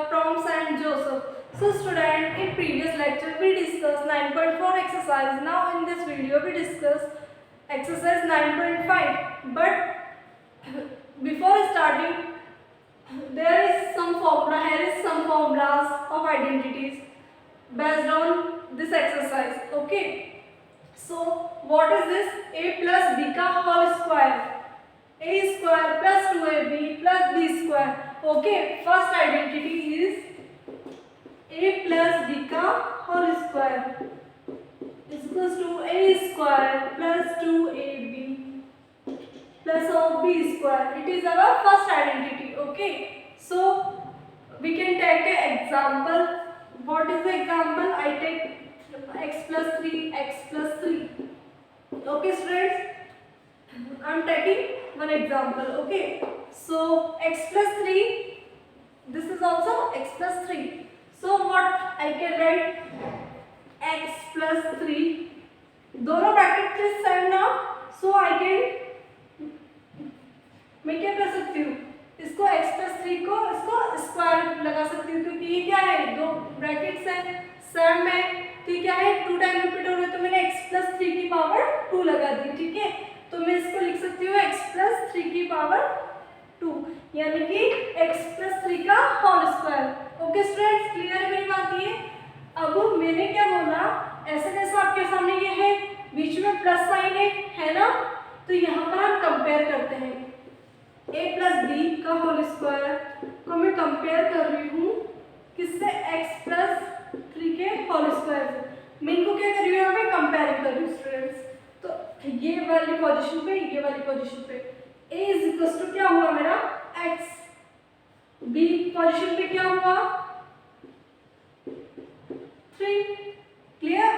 from St. Joseph. So student, in previous lecture we discussed 9.4 exercise. Now in this video we discuss exercise 9.5. But before starting, there is some formula. Here is some formulas of identities based on this exercise. Okay. So what is this? A plus b का whole square. A square plus 2ab plus b square. Okay, first identity is a plus b का whole square is equals to a square plus 2ab plus of b square. It is our first identity. Okay, so we can take an example. What is the example? I take x plus 3, x plus 3. Okay students, I am taking one example. Okay, so x plus 3, this is also x plus 3. So what I can write? X plus 3, दोनों bracket के same ना, so I can, मैं क्या कर सकती हूँ, इसको x plus 3 को इसको स्क्वायर लगा सकती हूँ, क्योंकि ये क्या है, दो ब्रैकेट्स हैं सेम में, तो ये क्या है, 2 टाइम रिपीट हो रहा है, तो मैंने x plus 3 की पावर 2 लगा दी. ठीक है, तो मैं इसको लिख सकती हूँ x plus 3 की पावर 2, यानी कि x plus 3 का whole square. Okay students, clear है मेरी बात? ये अब मैंने क्या बोला, ऐसे कैसे आपके सामने ये है, बीच में प्लस साइन है ना, तो यहाँ पर हम कंपेयर करते हैं. a प्लस बी का होल स्क्वायर को मैं कंपेयर कर रही हूँ किससे? x प्लस 3 के होल स्क्वायर से. मैं इनको क्या कर रही हूँ, यहाँ पे कंपेयर कर रही हूँ स्टूडेंट्स. तो ये वाली पोजीशन पे, ये वाली पोजीशन पे a इज इक्वल टू क्या हुआ मेरा x, b पोजीशन पे क्या हुआ 3. क्लियर?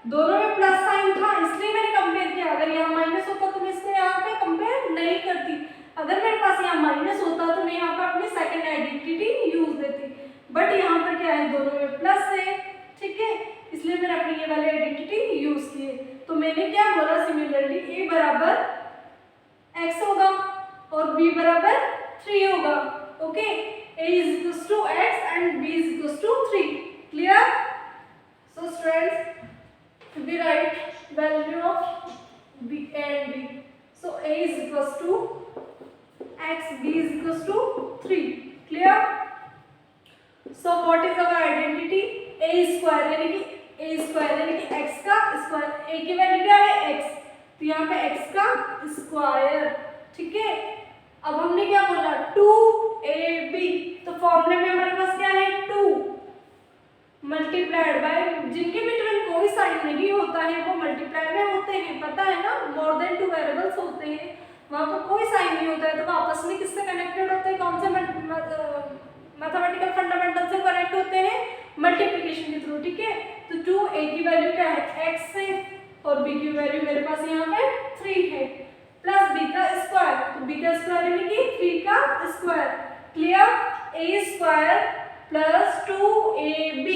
दोनों में प्लस साइन था इसलिए मैंने कंपेयर किया. अगर यहाँ माइनस होता तो मैं इसको यहाँ पे कंपेयर नहीं करती. अगर मेरे पास यहाँ माइनस होता तो मैं यहाँ पर अपनी सेकंड आइडेंटिटी यूज देती. बट यहाँ पर क्या है, दोनों में प्लस है. ठीक है, इसलिए मैंने अपनी ये वाली आइडेंटिटी यूज की है. तो मैंने क्या बोला, सिमिलरली a बराबर x होगा और b बराबर 3 होगा. Okay, a is equal to x एंड b is equal to 3. Clear? So students, we write value of b and b. So a is equals to x, b is equals to 3. Clear? So what is our identity? a square यानी कि a square यानी कि x का square. a की value क्या है x, तो यहाँ पे x का स्क्वायर. ठीक है, अब हमने क्या बोला 2ab, तो फॉर्मूले में हमारे पास क्या है 2 मल्टीप्लाइड बाय, जिनके बिटवीन कोई साइन नहीं होता है वो मल्टीप्लाई में होते हैं. पता है ना, मोर देन 2 वेरिएबल्स होते हैं, वहाँ पर कोई साइन नहीं होता है, तो वो आपस में किससे कनेक्टेड होते हैं, कौन से मैथमेटिकल फंडामेंटल से कनेक्ट होते हैं, मल्टीप्लिकेशन के थ्रू. ठीक है, तो 2a की वैल्यू क्या है x है और b की वैल्यू मेरे पास यहाँ पे 3 है, प्लस b का स्क्वायर, तो b का स्क्वायर यानी कि 3 का square. Clear? a square plus 2ab,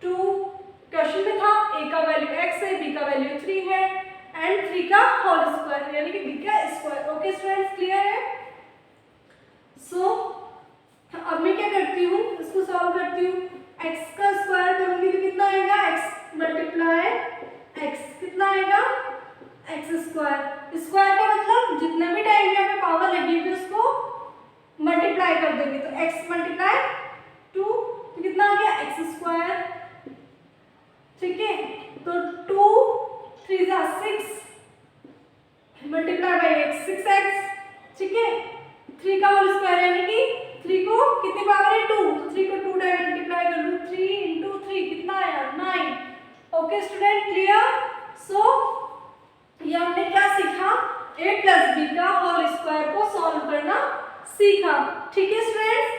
2 question में था, a का वैल्यू x है, b का वैल्यू 3 है एंड 3 का होल स्क्वायर यानी कि b का स्क्वायर. ओके स्टूडेंट्स, क्लियर है? सो अब मैं क्या करती हूँ, इसको सॉल्व करती हूँ. x का स्क्वायर करूंगी तो कितना आएगा, x मल्टीप्लाई x, कितना आएगा x स्क्वायर. स्क्वायर का मतलब जितने भी टाइम यहाँ पे पावर लगी है उसको मल्टीप्लाई कर देंगे, तो x मल्टीप्लाई 2, तो कितना आ गया x स्क्वायर. ठीक है, तो 2 3 जा 6 मल्टीप्लाई बाय x 6x. ठीक है, 3 का होल स्क्वायर यानी कि 3 को कितनी पावर है 2, तो 3 को 2 टाइम मल्टीप्लाई कर लूं, 3 into 3 कितना आया 9. Okay student, clear? सो ये हमने क्या सीखा, a प्लस b का होल स्क्वायर को सॉल्व करना सीखा. ठीक है स्टूडेंट्स,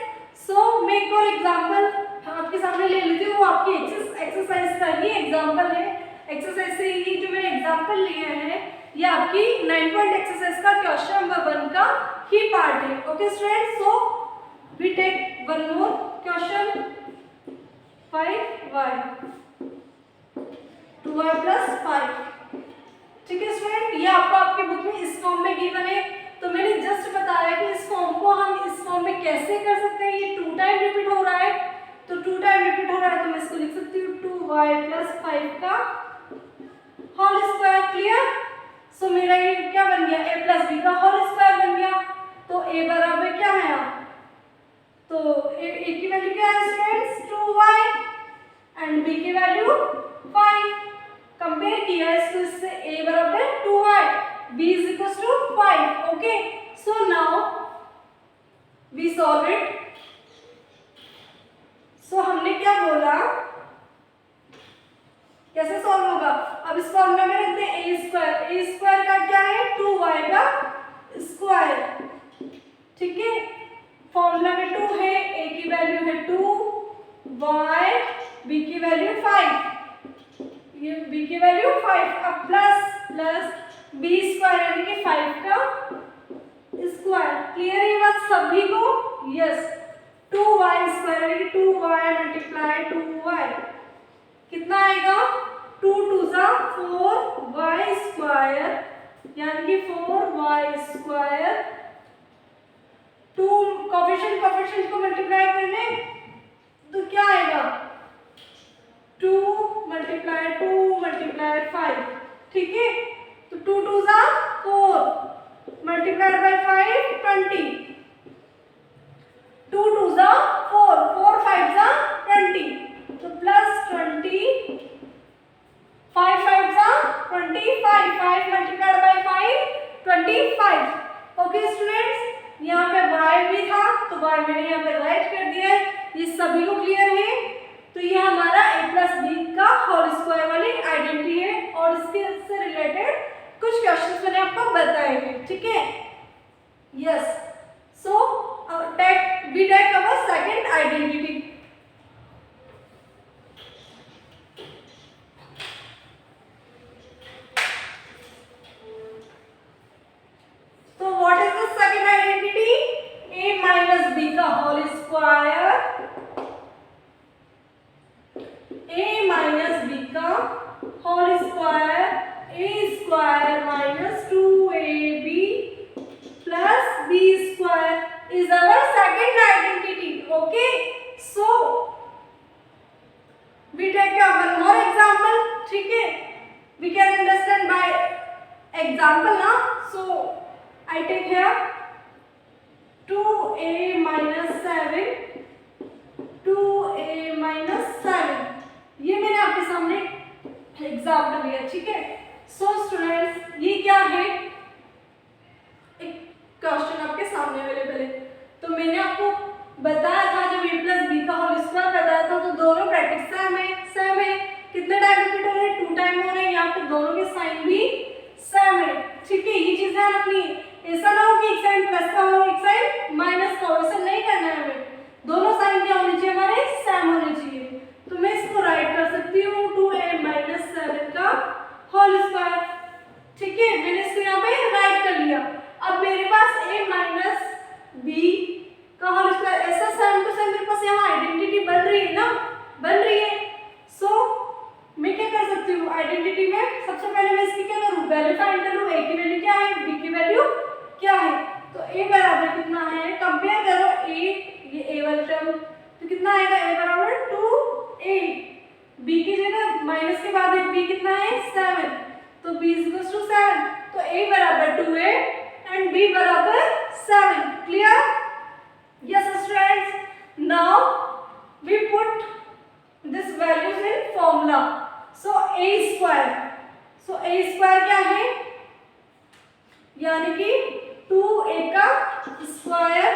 सो मैं एक और एग्जांपल आपके सामने ले लेती हूँ. वो आपकी एक्सरसाइज का ही एग्जांपल है. एक्सरसाइज से ही जो मैंने एग्जांपल लिए हैं ये आपकी 9 पॉइंट एक्सरसाइज का क्वेश्चन नंबर 1 का ही पार्ट है. Okay students, so we take one more question. 5y 2y plus 5. ठीक है स्टूडेंट, ये आपको आपके बुक में इस फॉर्म में गिवन है. तो मैंने जस्ट बताया कि इस फॉर्म को हम इस फॉर्म में कैसे कर सकते हैं. ये 2 टाइम रिपीट हो रहा ए की वैल्यू क्या है स्टूडेंट्स 2y एंड बी की वैल्यू 5। कंपेयर किया इसको इससे a बराबर 2y, b is equals to 5। Okay, so now we solve it. So हमने क्या बोला, कैसे सॉल्व होगा, अब इस फॉर्मूला में रखते हैं a स्क्वायर का क्या है 2y का स्क्वायर, ठीक है। फॉर्मूला में 2 है, a की वैल्यू है 2, y b की वैल्यू 5, ये b की वैल्यू 5, अब प्लस b स्क्वायर यानी कि 5 का स्क्वायर। क्लियर है ये बात सभी को? यस, 2y स्क्वायर यानी कि 2y मल्टीप्लाई 2y कितना आएगा 2 2 जा 4y स्क्वायर यानी कि 4y स्क्वायर। 2 कोफिशिएंट को मल्टीप्लाई करने तो क्या आएगा 2 मल्टीप्लाई 5, ठीक है। तो 2 2 जा 4 मल्टीप्लाइड बाय 5 20, 2 2 जा 4 4 5 जा 20, तो प्लस 20, 5 5 जा 25, 5 मल्टीप्लाइड बाय 5 25। ओके स्टूडेंट्स, यहाँ पे y भी था तो y मैंने यहाँ पे राइट कर दिया है। ये सभी को क्लियर है? तो ये हमारा a प्लस बी का होल स्क्वायर वाली आइडेंटिटी है और इसके से रिलेटेड कुछ क्वेश्चंस मैंने आपको बताए हैं, ठीक है। Yes, so we take our second identity. So what is the second identity? A minus b का whole square, a minus b का whole square, a square minus 2ab plus b square is our second identity. Okay, so we take one more example, ठीक है। We can understand by example now. So I take here 2a minus 7, 2a minus 7, ये मैंने आपके सामने example लिया, ठीक है। So students, ये क्या है, एक क्वेश्चन आपके सामने अवेलेबल है। तो मैंने आपको बताया था जब a प्लस बी का होल स्क्वायर बताया था तो दोनों ब्रैकेट सेम है। कितने टाइम रिपीट हो रहे हैं 2 टाइम हो रहे हैं, यहाँ पे दोनों के साइन भी सेम है, ठीक है। ये चीज ध्यान रखनी है, ऐसा ना हो कि एक साइन प्लस का हो एक साइन माइनस का हो, ऐसा नहीं करना है हमें। दोनों साइन क्या होने चाहिए हमारे सेम होने चाहिए। तो मैं इसको राइट कर सकती हूँ 2a माइनस 7 का होल स्क्वायर, ठीक है। मैंने इसको यहाँ पे राइट कर लिया। अब मेरे पास a माइनस बी का होल स्क्वायर, ऐसा सेम टू सेम मेरे पास यहाँ आइडेंटिटी बन रही है ना, बन रही है। सो मैं क्या कर सकती हूँ आइडेंटिटी में, सबसे पहले मैं इसकी क्या करूँ वैल्यू फाइंड कर लूँ। a की वैल्यू क्या है, b की वैल्यू क्या है। तो a बराबर कितना है, कंपेयर करो a, ये a वाला टर्म तो कितना आएगा, a बराबर 2a, b की जगह माइनस के बाद b कितना है 7, तो b इक्वल्स टू 7, तो a बराबर 2a एंड b बराबर 7। Clear? Yes students, now we put this values in formula. So a square क्या है, यानी कि 2a का square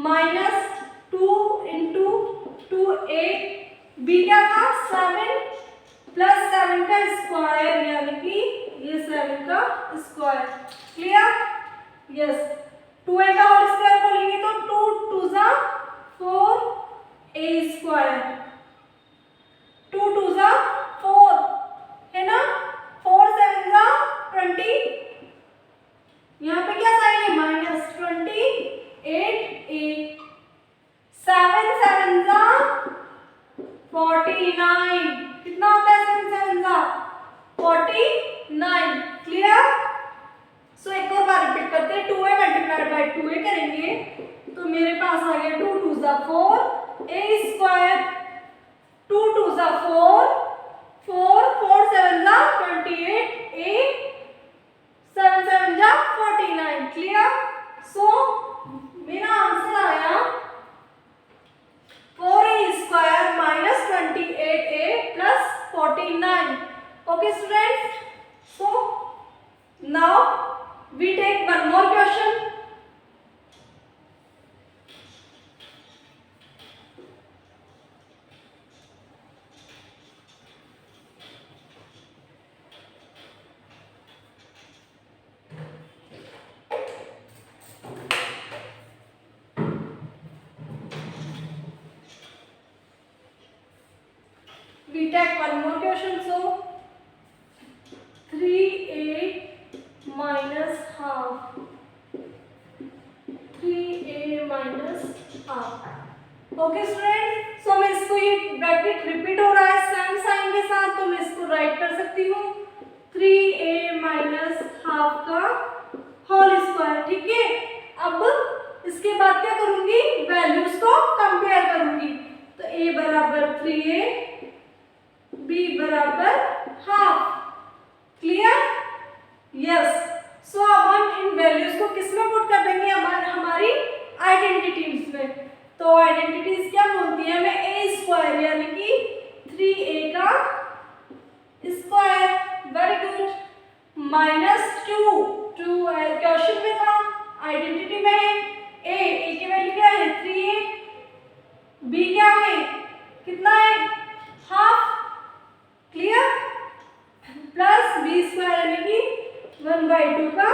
minus 2 into 2a, b क्या था 7 प्लस 7 का स्क्वायर यानी कि ये 7 का स्क्वायर। क्लियर? यस, 2a का होल स्क्वायर बोलेंगे तो 2 2 जा 4a स्क्वायर, 2 2 जा 4 है ना, 4 7 जा 20, यहाँ पे क्या साइन है माइनस 28a, 7 7 जा 49, कितना होता है 7 7 जा 49। क्लियर? सो एक और बार रिपीट करते हैं, 2a मल्टीप्लाइड बाय 2a करेंगे तो मेरे पास आ गया 2 2 जा 4 a स्क्वायर, 2 2 जा 4 4 4 7 जा 28 a 7 7 जा 49। क्लियर? सो मेरा आंसर आया we take one more question. So 3a minus half, 3a minus half. Okay student, so मैं इसको, ये ब्रैकेट रिपीट हो रहा है सेम साइन के साथ, तो मैं इसको राइट कर सकती हूँ 3a माइनस हाफ का होल स्क्वायर। ठीक है, अब इसके बाद क्या करूंगी, वैल्यूज को कंपेयर करूंगी। तो a बराबर 3a, b बराबर हाफ। क्लियर? यस। सो अब हम इन वैल्यूज को किस में पुट कर देंगे, हमारी आइडेंटिटीज में। तो आइडेंटिटीज क्या बोलती है हमें, a स्क्वायर यानी कि 3a का square. Very good. Minus 2 question में था, आइडेंटिटी में है a की वैल्यू क्या है 3a, b क्या है, कितना है, half. Clear? Plus b square यानी कि 1/2 का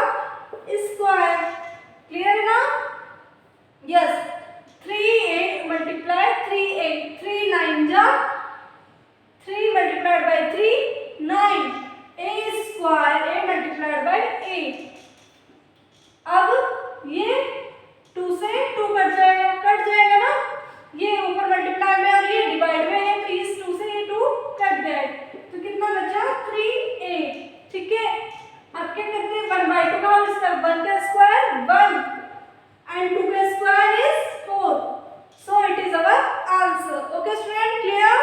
स्क्वायर। क्लियर है ना? यस। 3a मल्टीप्लाई 3a, 3 9 जा 3 multiplied by 3 9, a square a multiplied by a। अब ये 2 से 2 कट जाएगा ना, ये ऊपर मल्टीप्लाई में और ये डिवाइड में है, तो इस 2 से ये 2 कट गए, तो कितना बचा 3a। ठीक है, अब क्या करते हैं 1/2 का होल स्क्वायर, 1 का स्क्वायर 1 and 2 का square is 4, so it is our answer. Okay student, clear?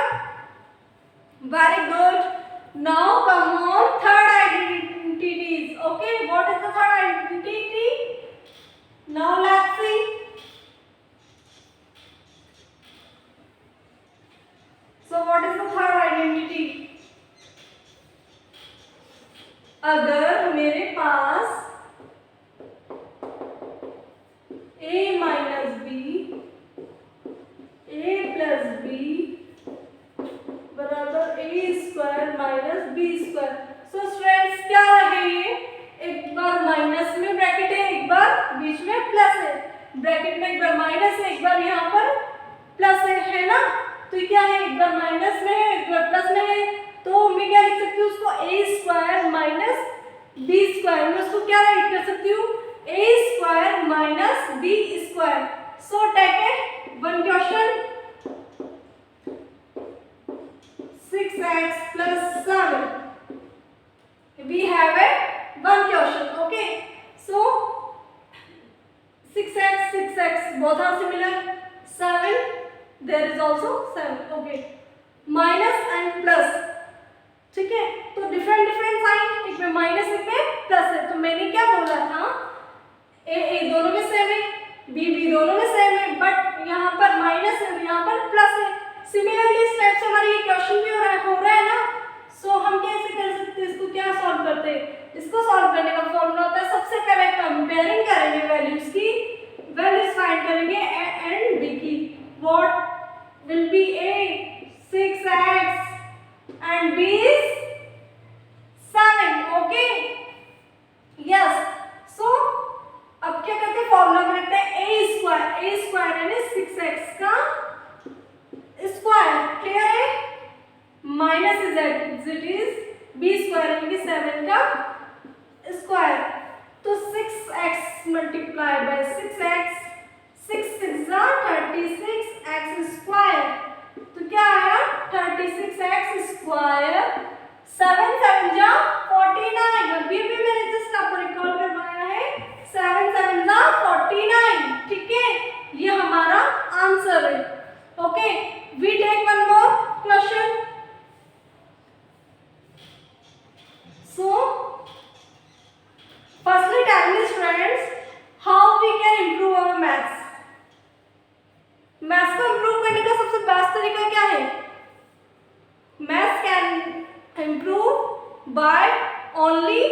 Very good. Now come on third identities. Okay, what is the third identity? Now let's see. So what is the third identity? अगर मेरे पास a minus b, a plus b बराबर a square minus b square. So students क्या है ये, एक बार minus में bracket है, एक बार बीच में प्लस है। ब्रैकेट में एक बार माइनस है, एक बार यहाँ पर प्लस है ना, तो क्या है, एक बार माइनस में है, एक बार प्लस में है, तो मैं क्या लिख सकती हूँ उसको a square minus b square. मैं उसको क्या राइट कर सकती हूँ, a square minus b square. So take a one question, 6x plus 7. We have a one question. Okay, so 6x both are similar. 7, there is also 7. Okay, minus and plus. ठीक है, तो different sign, एक में minus एक में plus है। तो मैंने क्या बोला था, a दोनों में सेम है, b दोनों में सेम है, बट यहाँ पर माइनस है, यहाँ पर प्लस है। सिमिलरली इस टाइप से हमारा ये क्वेश्चन भी हो रहा है ना। सो हम कैसे कर सकते हैं इसको, क्या सॉल्व करते हैं, इसको सॉल्व करने का फॉर्मूला होता है, सबसे पहले कंपेयरिंग करेंगे वैल्यूज की, वैल्यूज फाइंड करेंगे a एंड b की। What will be a 6x and b is 7. Okay, yes. So अब क्या करते हैं, फॉर्मूला में रखते हैं a स्क्वायर यानी 6x का स्क्वायर। क्लियर है? Minus is it is b square यानी 7 का स्क्वायर। तो 6x multiply by 6x, 6 6 36 x square, तो क्या आया 36x स्क्वायर। 7 7 जा 49, अभी मैंने जस्ट आपको रिकॉल करवाया है, 7 7 जा 49। ठीक है, ये हमारा आंसर है। Okay, we take one more question. So firstly tell me students, how we can improve our maths? Maths को इम्प्रूव करने का सबसे बेस्ट तरीका क्या है? Maths can improve by only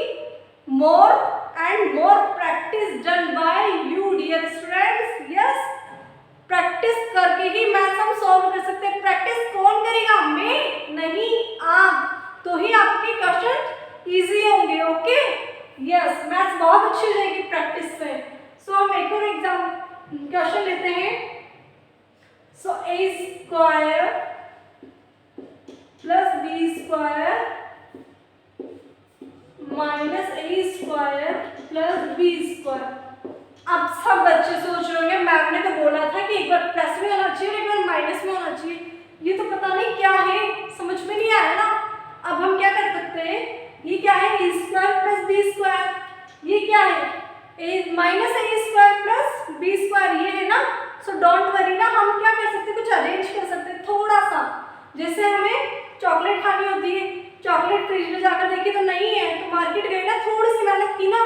more and more practice done by you dear students. Yes, practice करके ही maths हम सॉल्व कर सकते हैं। प्रैक्टिस कौन करेगा? मैं नहीं, आप, तो ही आपके क्वेश्चन इजी होंगे। ओके, यस, मैथ्स बहुत अच्छी हो जाएगी प्रैक्टिस से। सो हम एक और एग्जाम क्वेश्चन लेते हैं। So a square plus b square minus a square plus b square. अब सब बच्चे सोच रहे होंगे मैम ने तो बोला था कि एक बार प्लस में होना चाहिए और एक बार माइनस में होना चाहिए, ये तो पता नहीं क्या है, समझ में नहीं आया ना। अब हम क्या कर सकते हैं, ये क्या है ए स्क्वायर प्लस बी स्क्वायर, ये क्या है ए minus a square plus b square, ये है ना। सो डोंट वरी ना, हम क्या कर सकते हैं, कुछ अरेंज कर सकते हैं थोड़ा सा। जैसे हमें चॉकलेट खानी होती है, चॉकलेट फ्रिज में जाकर देखी तो नहीं है, तो मार्केट गए ना, थोड़ी सी मेहनत की ना,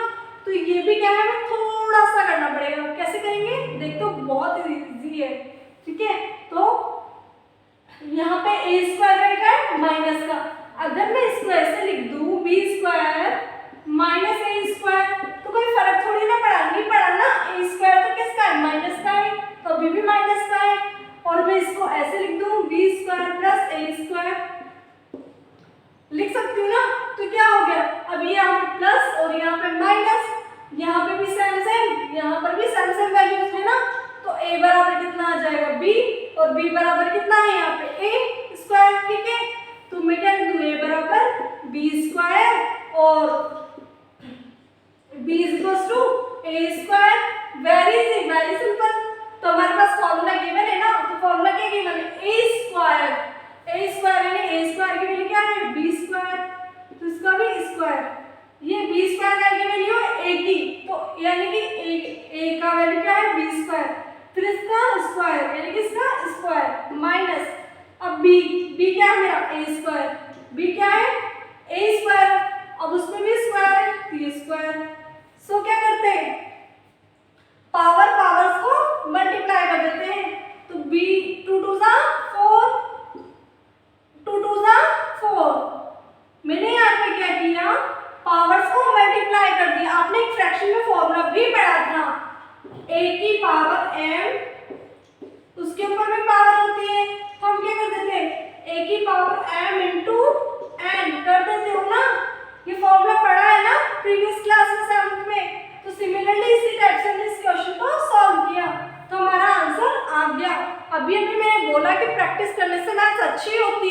तो ये भी क्या है हमें थोड़ा सा करना पड़ेगा। कैसे करेंगे देख, तो बहुत इजी है, ठीक है। तो यहाँ पे ए स्क्वायर का है माइनस का, अगर मैं इसको ऐसे लिख दूं B square minus a square, तो कोई फर्क थोड़ी ना पड़ा, नहीं पड़ा ना। ए स्क्वायर तो किसका है, माइनस का है, तो अभी भी माइनस का है। और मैं इसको ऐसे लिख दूं बी स्क्वायर प्लस ए स्क्वायर, लिख सकती हूँ ना। तो क्या हो गया, अभी यहाँ पे प्लस और यहाँ पे माइनस, यहाँ पे भी सेम सेम, यहाँ पर भी सेम सेम वैल्यूज है ना। तो a बराबर कितना आ जाएगा b, और b बराबर कितना है यहाँ पे a स्क्वायर, ठीक है। तो मैं क्या लिख दूँ, a बराबर b स्क्वायर और b is equal to a square. Very simple. तो हमारे पास फॉर्मूला गिवन है ना, तो फॉर्मूला क्या गिवन है, a स्क्वायर यानी a स्क्वायर की वैल्यू क्या है b स्क्वायर, तो इसका भी स्क्वायर, ये b स्क्वायर का की वैल्यू है a की, तो यानी कि a का वैल्यू क्या है b स्क्वायर, फिर इसका स्क्वायर यानी कि इसका स्क्वायर माइनस, अब b क्या है मेरा a स्क्वायर, b क्या है a स्क्वायर, अब उसमें भी स्क्वायर है तो ये स्क्वायर। सो क्या करते हैं, पावर्स को मल्टीप्लाई कर देते हैं, तो b 2 2 जा 4, 2 2 जा 4। मैंने यहाँ पे क्या किया, पावर्स को मल्टीप्लाई कर दिया। आपने एक फ्रैक्शन में फॉर्मूला भी पढ़ा था, a की पावर m, उसके ऊपर भी पावर होती है, तो हम क्या कर देते हैं a की पावर m इंटू n कर देते हो ना। ये फॉर्मूला पढ़ा है ना प्रीवियस क्लास में 7th में। तो सिमिलरली इसी टाइप से हमने इस क्वेश्चन को सॉल्व किया, तो हमारा आंसर आ गया। अभी मैंने बोला कि प्रैक्टिस करने से मैथ्स अच्छी होती